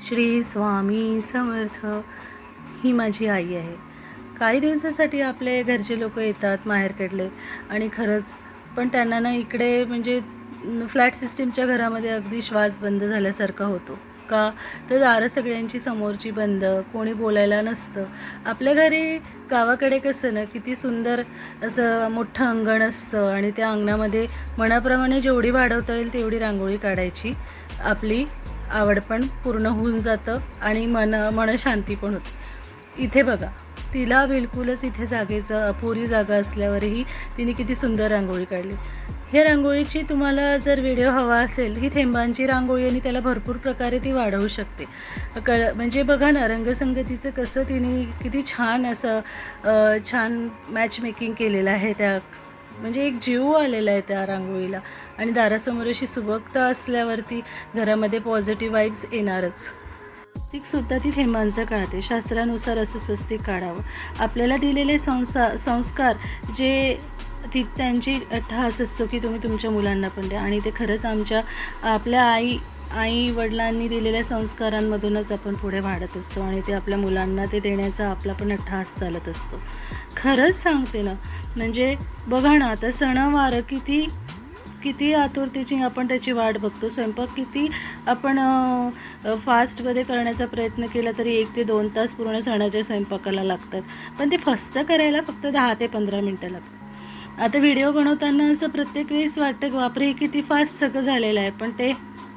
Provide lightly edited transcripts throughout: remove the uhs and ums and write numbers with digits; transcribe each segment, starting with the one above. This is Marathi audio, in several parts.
श्री स्वामी समर्थ. ही माझी आई आहे. काही दिवसासाठी आपले घरचे लोक येतात माहेरकडले आणि खरंच पण त्यांना ना इकडे म्हणजे फ्लॅट सिस्टीमच्या घरामध्ये अगदी श्वास बंद झाल्यासारखा होतो. का तर दारं सगळ्यांची समोरची बंद, कोणी बोलायला नसतं. आपल्या घरी गावाकडे कसं ना किती सुंदर असं मोठं अंगण असतं आणि त्या अंगणामध्ये मनाप्रमाणे जेवढी वाढवता येईल तेवढी रांगोळी काढायची. आपली आवड पण पूर्ण होऊन जातं आणि मन शांती पण होते. इथे बघा, तिला बिलकुलच इथे जागेचं अपुरी जागा असल्यावरही तिने किती सुंदर रांगोळी काढली. हे रांगोळीची तुम्हाला जर व्हिडिओ हवा असेल, ही थेंबांची रांगोळी आणि त्याला भरपूर प्रकारे ती वाढवू शकते. म्हणजे बघा ना, रंगसंगतीचं कसं तिने किती छान असं छान मॅच मेकिंग केलेलं आहे. त्या म्हणजे एक जीव आलेला आहे त्या रांगोळीला आणि दारासमोर अशी सुबकता असल्यावरती घरामध्ये पॉझिटिव्ह वाईब्स येणारच. स्वस्तिकसुद्धा ती थेंबांचं काढते. शास्त्रानुसार असं स्वस्तिक काढावं. आपल्याला दिलेले संस्कार जे त्यांची ठास असतो की तुम्ही तुमच्या मुलांना पण द्या आणि ते खरंच आपल्या आई वडिलांनी दिलेल्या संस्कारांमधूनच आपण पुढे वाढत असतो आणि ते आपल्या मुलांना ते देण्याचा आपला पण ठास चालत असतो. खरंच सांगते ना, म्हणजे बघा ना, आता सणवार किती आतुरतेची आपण त्याची वाट बघतो. स्वयंपाक किती आपण फास्टमध्ये करण्याचा प्रयत्न केला तरी 1 ते 2 तास पूर्ण सणाच्या स्वयंपाकाला लागतात, पण ते फस्त करायला फक्त 10 ते 15 मिनटं लागतात. आता व्हिडिओ बनवताना असं प्रत्येक वेळेस वाटतं की बापरे, हे किती फास्ट सगळं झालेलं आहे, पण ते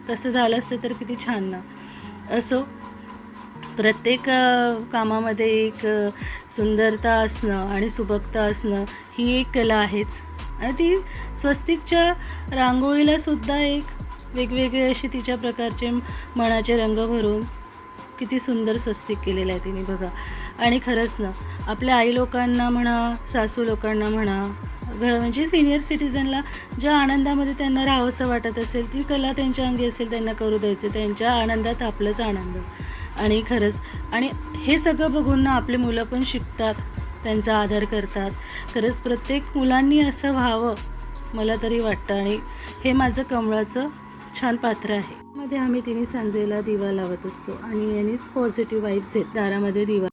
तसं झालं असतं तर किती छान ना. असो, प्रत्येक कामामध्ये एक सुंदरता असणं आणि सुबकता असणं ही एक कला आहेच. आणि ती स्वस्तिकच्या रांगोळीलासुद्धा एक वेगवेगळे असे तिच्या प्रकारचे मनाचे रंग भरून किती सुंदर स्वस्तिक केलेलं आहे तिने बघा. आणि खरंच ना, आपल्या आई लोकांना म्हणा, सासू लोकांना म्हणा, म्हणजे सिनियर सिटीजनला ज्या आनंदामध्ये त्यांना राहावंसं वाटत असेल, ती कला त्यांच्या अंगी असेल त्यांना करू द्यायचे. त्यांच्या आनंदात आपलाच आनंद. आणि खरंच, आणि हे सगळं बघून ना आपले मुलं पण शिकतात, त्यांचा आदर करतात. खरंच प्रत्येक मुलांनी असं व्हावं मला तरी वाटतं. आणि हे माझं कमळाचं छान पात्र आहे. मध्ये आम्ही तिन्ही सांजेला दिवा लावत असतो आणि यांनीच पॉझिटिव्ह वाईब्स आहेत. दारामध्ये दिवा